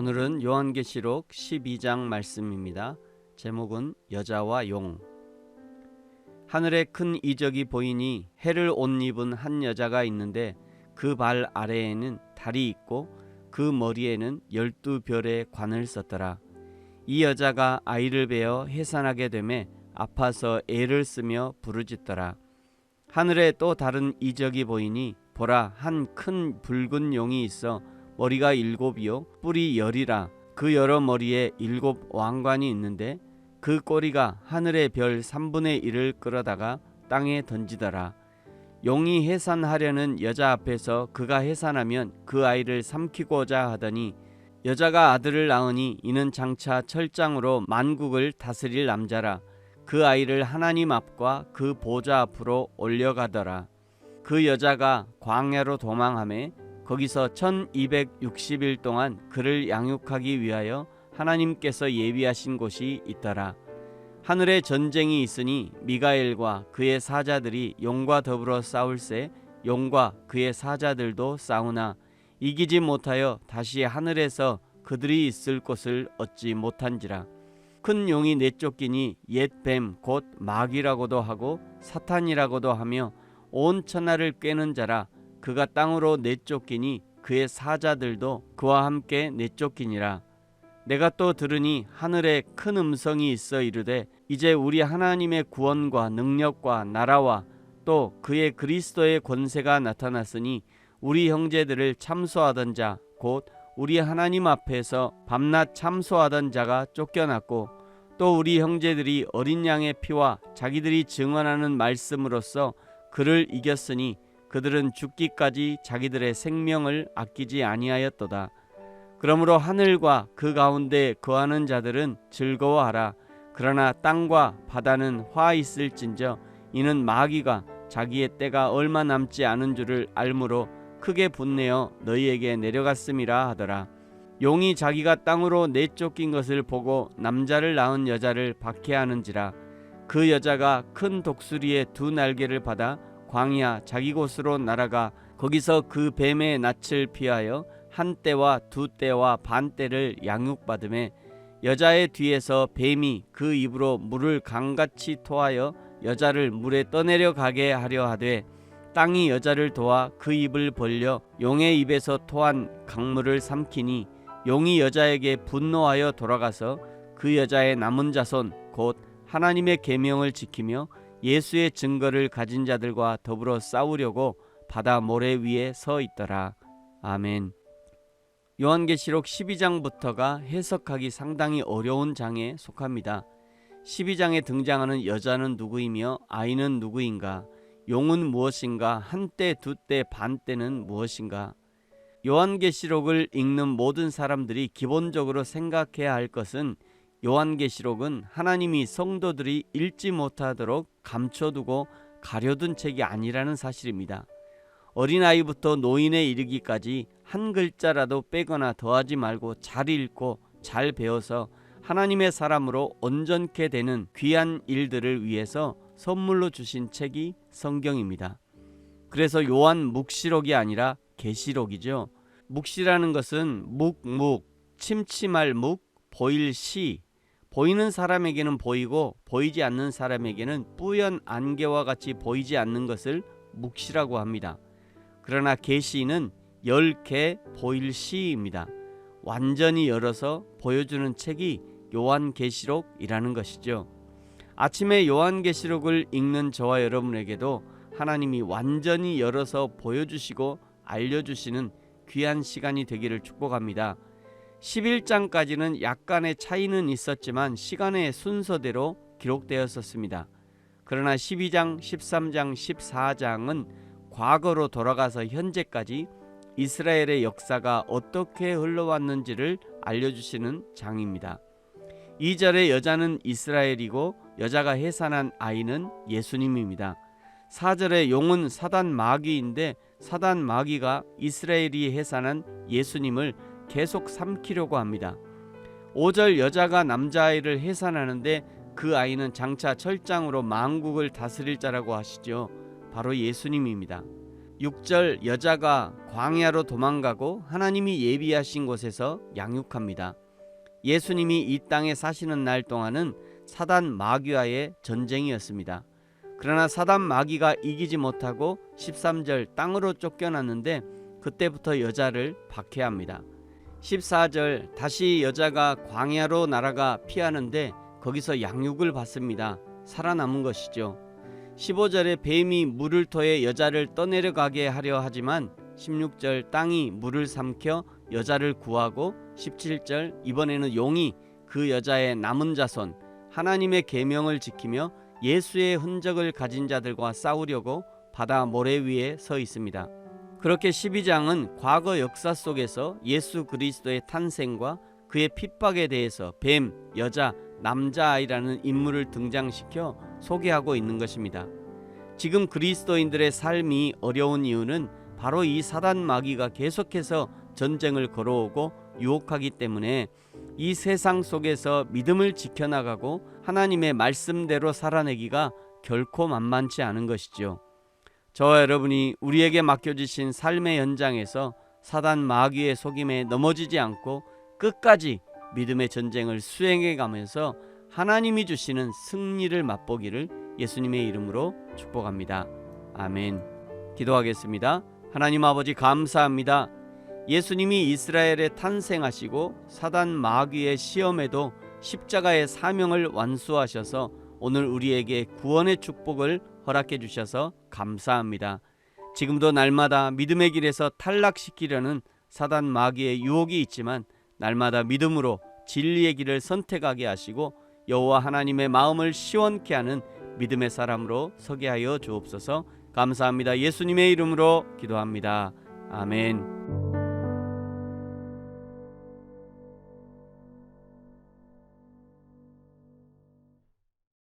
오늘은 요한계시록 12장 말씀입니다. 제목은 여자와 용. 하늘에 큰 이적이 보이니 해를 옷 입은 한 여자가 있는데 그 발 아래에는 달이 있고 그 머리에는 12별의 관을 썼더라. 이 여자가 아이를 베어 해산하게 되매 아파서 애를 쓰며 부르짖더라. 하늘에 또 다른 이적이 보이니 보라, 한 큰 붉은 용이 있어 머리가 7이요 뿔이 10이라. 그 여러 머리에 7 왕관이 있는데 그 꼬리가 하늘의 별 3분의 1을 끌어다가 땅에 던지더라. 용이 해산하려는 여자 앞에서 그가 해산하면 그 아이를 삼키고자 하더니 여자가 아들을 낳으니 이는 장차 철장으로 만국을 다스릴 남자라. 그 아이를 하나님 앞과 그 보좌 앞으로 올려가더라. 그 여자가 광야로 도망하매 거기서 1260일 동안 그를 양육하기 위하여 하나님께서 예비하신 곳이 있더라. 하늘에 전쟁이 있으니 미가엘과 그의 사자들이 용과 더불어 싸울새 용과 그의 사자들도 싸우나 이기지 못하여 다시 하늘에서 그들이 있을 곳을 얻지 못한지라. 큰 용이 내쫓기니 옛 뱀 곧 마귀라고도 하고 사탄이라고도 하며 온 천하를 꿰는 자라. 그가 땅으로 내쫓기니 그의 사자들도 그와 함께 내쫓기니라. 내가 또 들으니 하늘에 큰 음성이 있어 이르되 이제 우리 하나님의 구원과 능력과 나라와 또 그의 그리스도의 권세가 나타났으니 우리 형제들을 참소하던 자 곧 우리 하나님 앞에서 밤낮 참소하던 자가 쫓겨났고 또 우리 형제들이 어린 양의 피와 자기들이 증언하는 말씀으로써 그를 이겼으니 그들은 죽기까지 자기들의 생명을 아끼지 아니하였도다. 그러므로 하늘과 그 가운데 거하는 자들은 즐거워하라. 그러나 땅과 바다는 화 있을진저 이는 마귀가 자기의 때가 얼마 남지 않은 줄을 알므로 크게 분내어 너희에게 내려갔음이라 하더라. 용이 자기가 땅으로 내쫓긴 것을 보고 남자를 낳은 여자를 박해하는지라. 그 여자가 큰 독수리의 2 날개를 받아 광야 자기 곳으로 날아가 거기서 그 뱀의 낯을 피하여 1때와 2때와 반 때를 양육받음에 여자의 뒤에서 뱀이 그 입으로 물을 강같이 토하여 여자를 물에 떠내려 가게 하려 하되 땅이 여자를 도와 그 입을 벌려 용의 입에서 토한 강물을 삼키니 용이 여자에게 분노하여 돌아가서 그 여자의 남은 자손 곧 하나님의 계명을 지키며 예수의 증거를 가진 자들과 더불어 싸우려고 바다 모래 위에 서 있더라. 아멘. 요한계시록 12장부터가 해석하기 상당히 어려운 장에 속합니다. 12장에 등장하는 여자는 누구이며 아이는 누구인가? 용은 무엇인가? 1때, 2때, 반 때는 무엇인가? 요한계시록을 읽는 모든 사람들이 기본적으로 생각해야 할 것은 요한계시록은 하나님이 성도들이 읽지 못하도록 감춰두고 가려둔 책이 아니라는 사실입니다. 어린아이부터 노인에 이르기까지 한 글자라도 빼거나 더하지 말고 잘 읽고 잘 배워서 하나님의 사람으로 온전케 되는 귀한 일들을 위해서 선물로 주신 책이 성경입니다. 그래서 요한 묵시록이 아니라 계시록이죠. 묵시라는 것은 묵묵, 침침할 묵, 보일 시. 보이는 사람에게는 보이고 보이지 않는 사람에게는 뿌연 안개와 같이 보이지 않는 것을 묵시라고 합니다. 그러나 계시는 열개 보일 시입니다. 완전히 열어서 보여주는 책이 요한계시록이라는 것이죠. 아침에 요한계시록을 읽는 저와 여러분에게도 하나님이 완전히 열어서 보여주시고 알려주시는 귀한 시간이 되기를 축복합니다. 11장까지는 약간의 차이는 있었지만 시간의 순서대로 기록되었었습니다. 그러나 12장, 13장, 14장은 과거로 돌아가서 현재까지 이스라엘의 역사가 어떻게 흘러왔는지를 알려주시는 장입니다. 2절의 여자는 이스라엘이고 여자가 해산한 아이는 예수님입니다. 4절의 용은 사단 마귀인데 사단 마귀가 이스라엘이 해산한 예수님을 계속 삼키려고 합니다. 5절 여자가 남자아이를 해산하는데 그 아이는 장차 철장으로 만국을 다스릴 자라고 하시죠. 바로 예수님입니다. 6절 여자가 광야로 도망가고 하나님이 예비하신 곳에서 양육합니다. 예수님이 이 땅에 사시는 날 동안은 사단 마귀와의 전쟁이었습니다. 그러나 사단 마귀가 이기지 못하고 13절 땅으로 쫓겨났는데 그때부터 여자를 박해합니다. 14절 다시 여자가 광야로 날아가 피하는데 거기서 양육을 받습니다. 살아남은 것이죠. 15절에 뱀이 물을 토해 여자를 떠내려가게 하려 하지만 16절 땅이 물을 삼켜 여자를 구하고 17절 이번에는 용이 그 여자의 남은 자손 하나님의 계명을 지키며 예수의 흔적을 가진 자들과 싸우려고 바다 모래 위에 서 있습니다. 그렇게 12장은 과거 역사 속에서 예수 그리스도의 탄생과 그의 핍박에 대해서 뱀, 여자, 남자아이라는 인물을 등장시켜 소개하고 있는 것입니다. 지금 그리스도인들의 삶이 어려운 이유는 바로 이 사단 마귀가 계속해서 전쟁을 걸어오고 유혹하기 때문에 이 세상 속에서 믿음을 지켜나가고 하나님의 말씀대로 살아내기가 결코 만만치 않은 것이죠. 저와 여러분이 우리에게 맡겨주신 삶의 현장에서 사단 마귀의 속임에 넘어지지 않고 끝까지 믿음의 전쟁을 수행해 가면서 하나님이 주시는 승리를 맛보기를 예수님의 이름으로 축복합니다. 아멘. 기도하겠습니다. 하나님 아버지 감사합니다. 예수님이 이스라엘에 탄생하시고 사단 마귀의 시험에도 십자가의 사명을 완수하셔서 오늘 우리에게 구원의 축복을 허락해 주셔서 감사합니다. 지금도 날마다 믿음의 길에서 탈락시키려는 사단 마귀의 유혹이 있지만 날마다 믿음으로 진리의 길을 선택하게 하시고 여호와 하나님의 마음을 시원케 하는 믿음의 사람으로 서게 하여 주옵소서. 감사합니다. 예수님의 이름으로 기도합니다. 아멘.